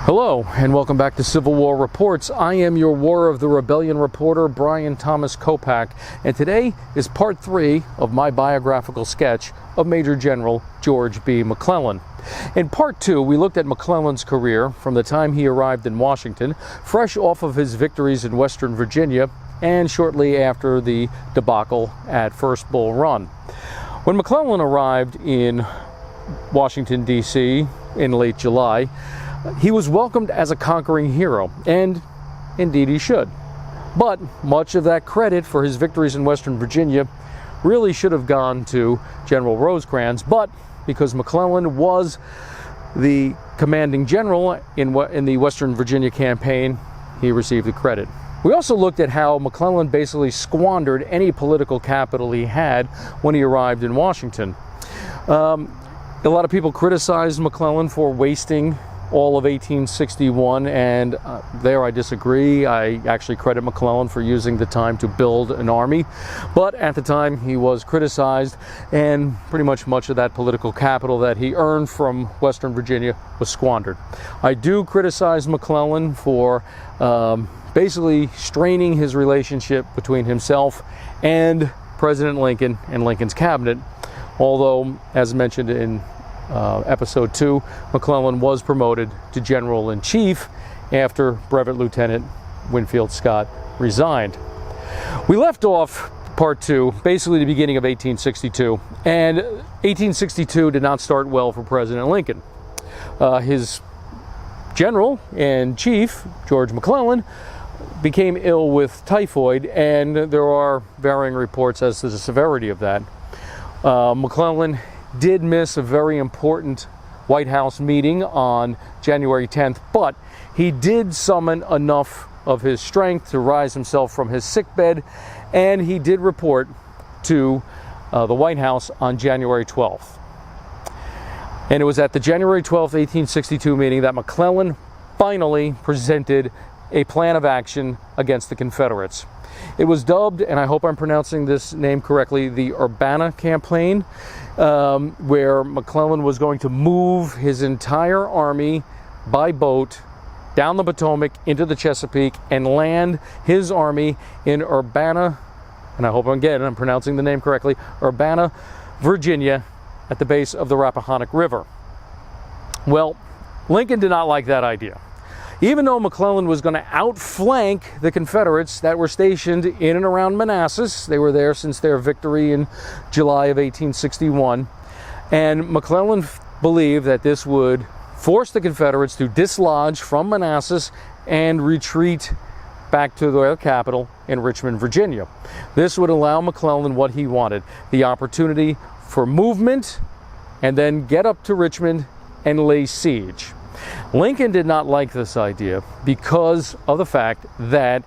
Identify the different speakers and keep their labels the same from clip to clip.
Speaker 1: Hello, and welcome back to Civil War Reports. I am your War of the Rebellion reporter, Brian Thomas Kopak, and today is part 3 of my biographical sketch of Major General George B. McClellan. In part 2, we looked at McClellan's career from the time he arrived in Washington, fresh off of his victories in Western Virginia, and shortly after the debacle at First Bull Run. When McClellan arrived in Washington, D.C. in late July, he was welcomed as a conquering hero, and indeed he should. But much of that credit for his victories in Western Virginia really should have gone to General Rosecrans, but because McClellan was the commanding general in the Western Virginia campaign, he received the credit. We also looked at how McClellan basically squandered any political capital he had when he arrived in Washington. A lot of people criticized McClellan for wasting all of 1861, and there I disagree. I actually credit McClellan for using the time to build an army, but at the time he was criticized, and pretty much of that political capital that he earned from Western Virginia was squandered. I do criticize McClellan for basically straining his relationship between himself and President Lincoln and Lincoln's cabinet, although, as mentioned in episode 2, McClellan was promoted to General-in-Chief after Brevet Lieutenant Winfield Scott resigned. We left off part 2, basically the beginning of 1862, and 1862 did not start well for President Lincoln. His General-in-Chief, George McClellan, became ill with typhoid, and there are varying reports as to the severity of that. McClellan did miss a very important White House meeting on January 10th, but he did summon enough of his strength to rise himself from his sickbed, and he did report to the White House on January 12th. And it was at the January 12th, 1862 meeting that McClellan finally presented a plan of action against the Confederates. It was dubbed, and I hope I'm pronouncing this name correctly, the Urbana Campaign, where McClellan was going to move his entire army by boat down the Potomac into the Chesapeake and land his army in Urbana, and I hope again I'm pronouncing the name correctly, Urbana, Virginia, at the base of the Rappahannock River. Well, Lincoln did not like that idea. Even though McClellan was going to outflank the Confederates that were stationed in and around Manassas, they were there since their victory in July of 1861, and McClellan believed that this would force the Confederates to dislodge from Manassas and retreat back to their capital in Richmond, Virginia. This would allow McClellan what he wanted, the opportunity for movement, and then get up to Richmond and lay siege. Lincoln did not like this idea because of the fact that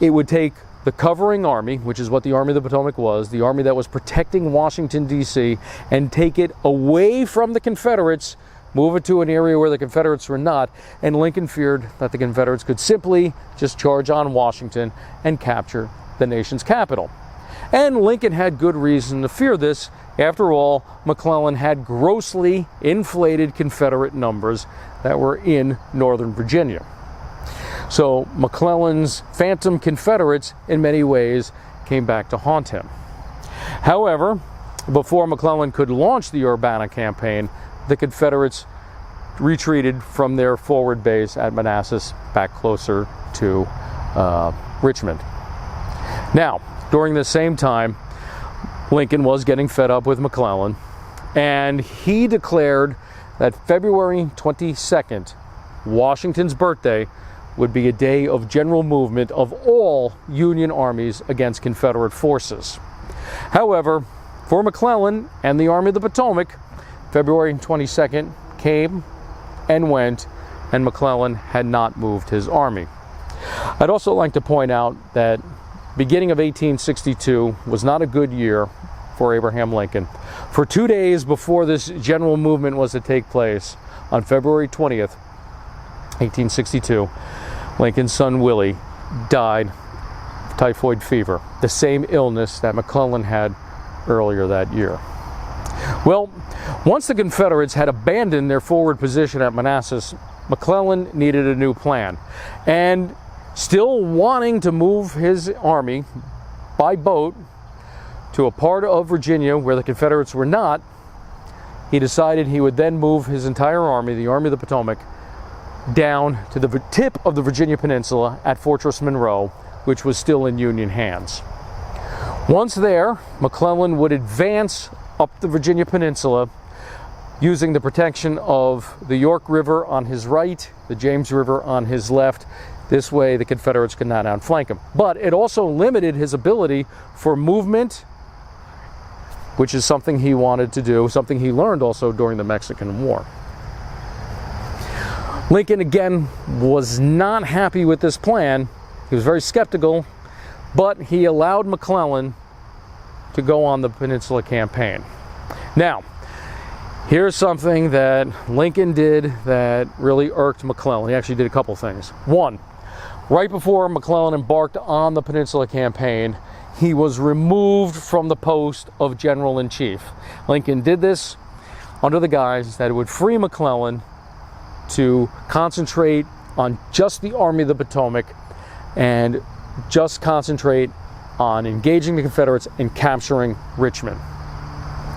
Speaker 1: it would take the covering army, which is what the Army of the Potomac was, the army that was protecting Washington, D.C., and take it away from the Confederates, move it to an area where the Confederates were not, and Lincoln feared that the Confederates could simply just charge on Washington and capture the nation's capital. And Lincoln had good reason to fear this. After all, McClellan had grossly inflated Confederate numbers that were in Northern Virginia. So McClellan's phantom Confederates, in many ways, came back to haunt him. However, before McClellan could launch the Urbana campaign, the Confederates retreated from their forward base at Manassas back closer to Richmond. Now, during the same time, Lincoln was getting fed up with McClellan, and he declared that February 22nd, Washington's birthday, would be a day of general movement of all Union armies against Confederate forces. However, for McClellan and the Army of the Potomac, February 22nd came and went, and McClellan had not moved his army. I'd also like to point out that beginning of 1862 was not a good year for Abraham Lincoln. For 2 days before this general movement was to take place, on February 20th, 1862, Lincoln's son Willie died of typhoid fever, the same illness that McClellan had earlier that year. Well, once the Confederates had abandoned their forward position at Manassas, McClellan needed a new plan. And still wanting to move his army by boat to a part of Virginia where the Confederates were not, he decided he would then move his entire army, the Army of the Potomac, down to the tip of the Virginia Peninsula at Fortress Monroe, which was still in Union hands. Once there, McClellan would advance up the Virginia Peninsula using the protection of the York River on his right, the James River on his left. This way the Confederates could not outflank him. But it also limited his ability for movement, which is something he wanted to do, something he learned also during the Mexican War. Lincoln, again, was not happy with this plan. He was very skeptical, but he allowed McClellan to go on the Peninsular Campaign. Now, here's something that Lincoln did that really irked McClellan. He actually did a couple things. One, right before McClellan embarked on the Peninsular Campaign, he was removed from the post of General-in-Chief. Lincoln did this under the guise that it would free McClellan to concentrate on just the Army of the Potomac and just concentrate on engaging the Confederates and capturing Richmond.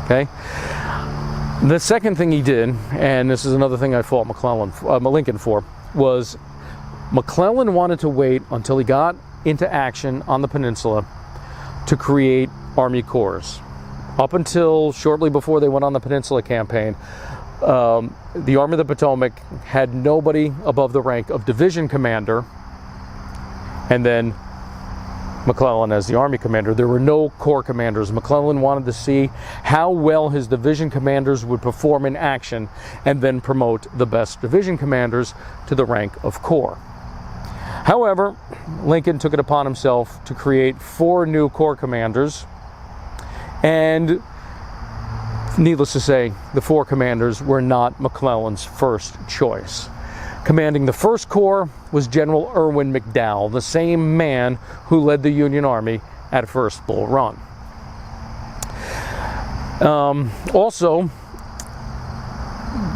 Speaker 1: Okay? The second thing he did, and this is another thing I fault Lincoln for, was McClellan wanted to wait until he got into action on the peninsula to create Army Corps. Up until shortly before they went on the Peninsular Campaign, the Army of the Potomac had nobody above the rank of division commander, and then McClellan as the Army commander. There were no corps commanders. McClellan wanted to see how well his division commanders would perform in action and then promote the best division commanders to the rank of corps. However, Lincoln took it upon himself to create 4 new corps commanders, and needless to say, the 4 commanders were not McClellan's first choice. Commanding the 1st Corps was General Irwin McDowell, the same man who led the Union Army at First Bull Run. Also,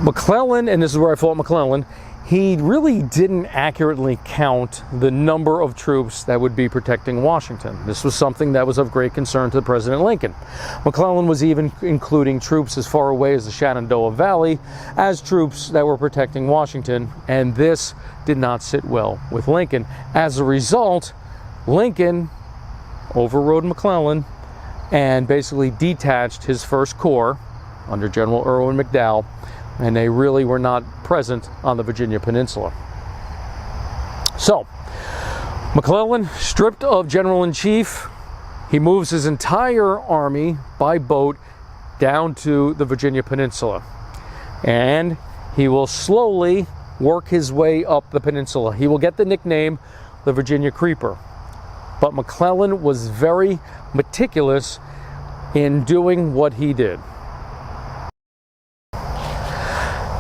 Speaker 1: McClellan, and this is where I fault McClellan, he really didn't accurately count the number of troops that would be protecting Washington. This was something that was of great concern to President Lincoln. McClellan was even including troops as far away as the Shenandoah Valley as troops that were protecting Washington, and this did not sit well with Lincoln. As a result, Lincoln overrode McClellan and basically detached his 1st Corps under General Irwin McDowell, and they really were not present on the Virginia Peninsula. So, McClellan, stripped of General-in-Chief, he moves his entire army by boat down to the Virginia Peninsula. And he will slowly work his way up the peninsula. He will get the nickname the Virginia Creeper. But McClellan was very meticulous in doing what he did.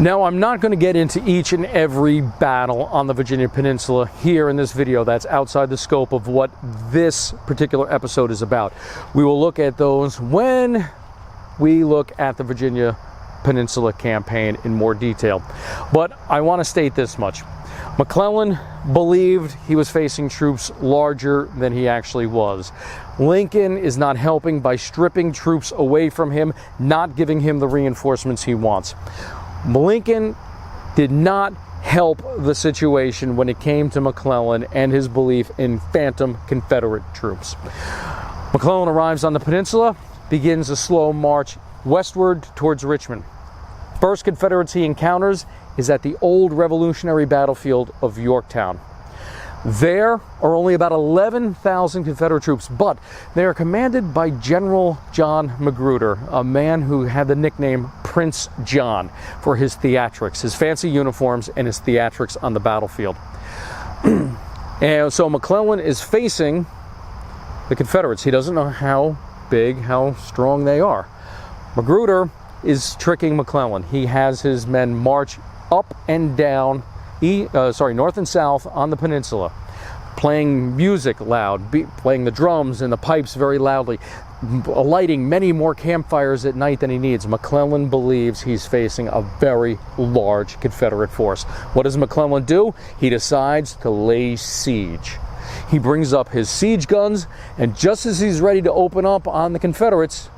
Speaker 1: Now, I'm not going to get into each and every battle on the Virginia Peninsula here in this video. That's outside the scope of what this particular episode is about. We will look at those when we look at the Virginia Peninsula Campaign in more detail. But I want to state this much. McClellan believed he was facing troops larger than he actually was. Lincoln is not helping by stripping troops away from him, not giving him the reinforcements he wants. Lincoln did not help the situation when it came to McClellan and his belief in phantom Confederate troops. McClellan arrives on the peninsula, begins a slow march westward towards Richmond. First Confederates he encounters is at the old Revolutionary battlefield of Yorktown. There are only about 11,000 Confederate troops, but they are commanded by General John Magruder, a man who had the nickname Prince John for his theatrics, his fancy uniforms, and his theatrics on the battlefield. And so McClellan is facing the Confederates. He doesn't know how big, how strong they are. Magruder is tricking McClellan. He has his men march up and down, north and south on the peninsula, playing music loud, playing the drums and the pipes very loudly, lighting many more campfires at night than he needs, McClellan believes he's facing a very large Confederate force. What does McClellan do? He decides to lay siege. He brings up his siege guns, and just as he's ready to open up on the Confederates,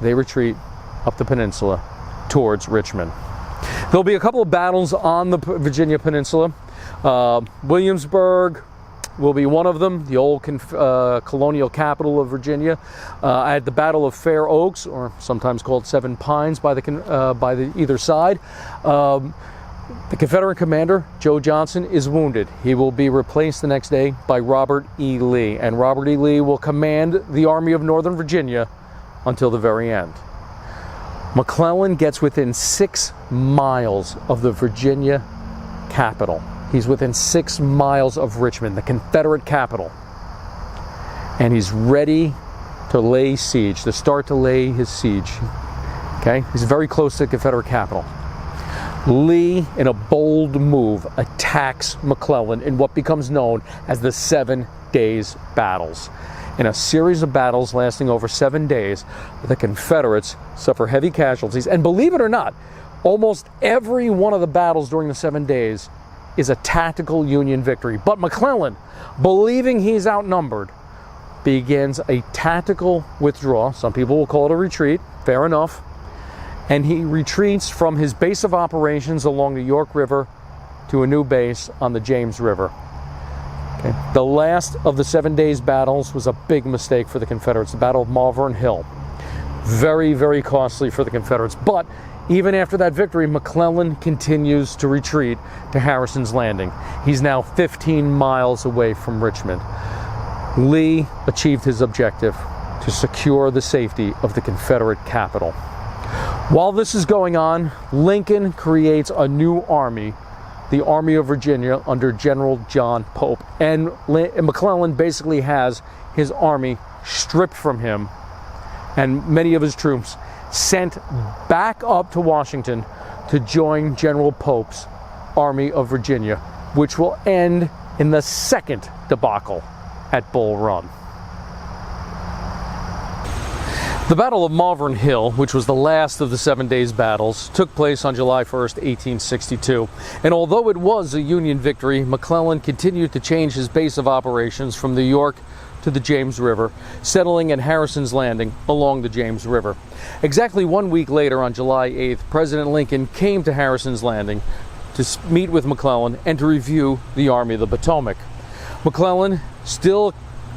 Speaker 1: they retreat up the peninsula towards Richmond. There'll be a couple of battles on the Virginia Peninsula. Williamsburg will be one of them, the old colonial capital of Virginia. At the Battle of Fair Oaks, or sometimes called Seven Pines by the either side, the Confederate commander, Joe Johnson, is wounded. He will be replaced the next day by Robert E. Lee, and Robert E. Lee will command the Army of Northern Virginia until the very end. McClellan gets within 6 miles of the Virginia capital. He's within 6 miles of Richmond, the Confederate capital. And he's ready to lay siege, to start to lay his siege. Okay? He's very close to the Confederate capital. Lee, in a bold move, attacks McClellan in what becomes known as the 7 Days Battles. In a series of battles lasting over 7 days, the Confederates suffer heavy casualties. And believe it or not, almost every one of the battles during the 7 days is a tactical Union victory. But McClellan, believing he's outnumbered, begins a tactical withdrawal. Some people will call it a retreat, fair enough. And he retreats from his base of operations along the York River to a new base on the James River. Okay. The last of the 7 days battles was a big mistake for the Confederates, the Battle of Malvern Hill. Very, very costly for the Confederates. But even after that victory, McClellan continues to retreat to Harrison's Landing. He's now 15 miles away from Richmond. Lee achieved his objective to secure the safety of the Confederate capital. While this is going on, Lincoln creates a new army, the Army of Virginia, under General John Pope. And McClellan basically has his army stripped from him and many of his troops sent back up to Washington to join General Pope's Army of Virginia, which will end in the second debacle at Bull Run. The Battle of Malvern Hill, which was the last of the 7 days battles, took place on July 1st, 1862. And although it was a Union victory, McClellan continued to change his base of operations from the York to the James River, settling at Harrison's Landing along the James River. Exactly 1 week later, on July 8th, President Lincoln came to Harrison's Landing to meet with McClellan and to review the Army of the Potomac. McClellan, still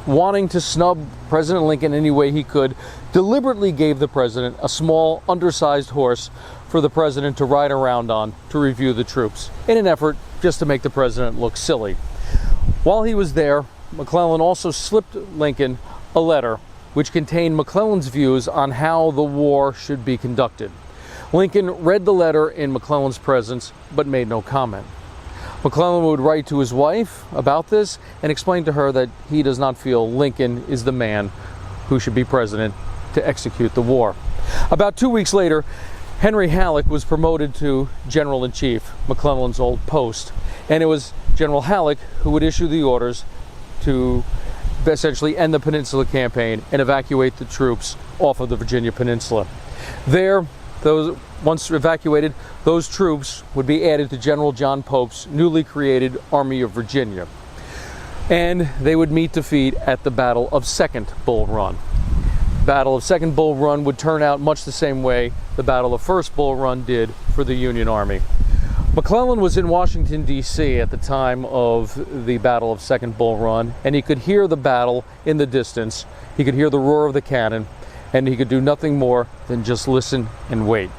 Speaker 1: wanting to snub President Lincoln any way he could, deliberately gave the president a small, undersized horse for the president to ride around on to review the troops, in an effort just to make the president look silly. While he was there, McClellan also slipped Lincoln a letter which contained McClellan's views on how the war should be conducted. Lincoln read the letter in McClellan's presence, but made no comment. McClellan would write to his wife about this and explain to her that he does not feel Lincoln is the man who should be president to execute the war. About 2 weeks later, Henry Halleck was promoted to General-in-Chief, McClellan's old post, and it was General Halleck who would issue the orders to essentially end the Peninsular Campaign and evacuate the troops off of the Virginia Peninsula. There, once evacuated, those troops would be added to General John Pope's newly created Army of Virginia, and they would meet defeat at the Battle of Second Bull Run. The Battle of Second Bull Run would turn out much the same way the Battle of First Bull Run did for the Union Army. McClellan was in Washington, D.C. at the time of the Battle of Second Bull Run, and he could hear the battle in the distance. He could hear the roar of the cannon, and he could do nothing more than just listen and wait.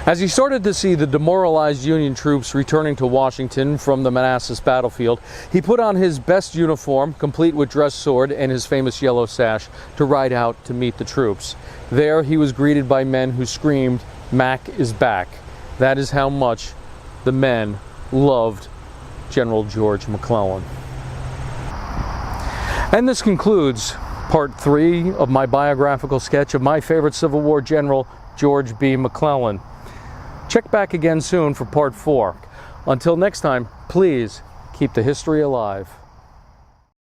Speaker 1: As he started to see the demoralized Union troops returning to Washington from the Manassas battlefield, he put on his best uniform, complete with dress sword and his famous yellow sash, to ride out to meet the troops. There he was greeted by men who screamed, "Mac is back." That is how much the men loved General George McClellan. And this concludes Part 3 of my biographical sketch of my favorite Civil War general, George B. McClellan. Check back again soon for Part 4. Until next time, please keep the history alive.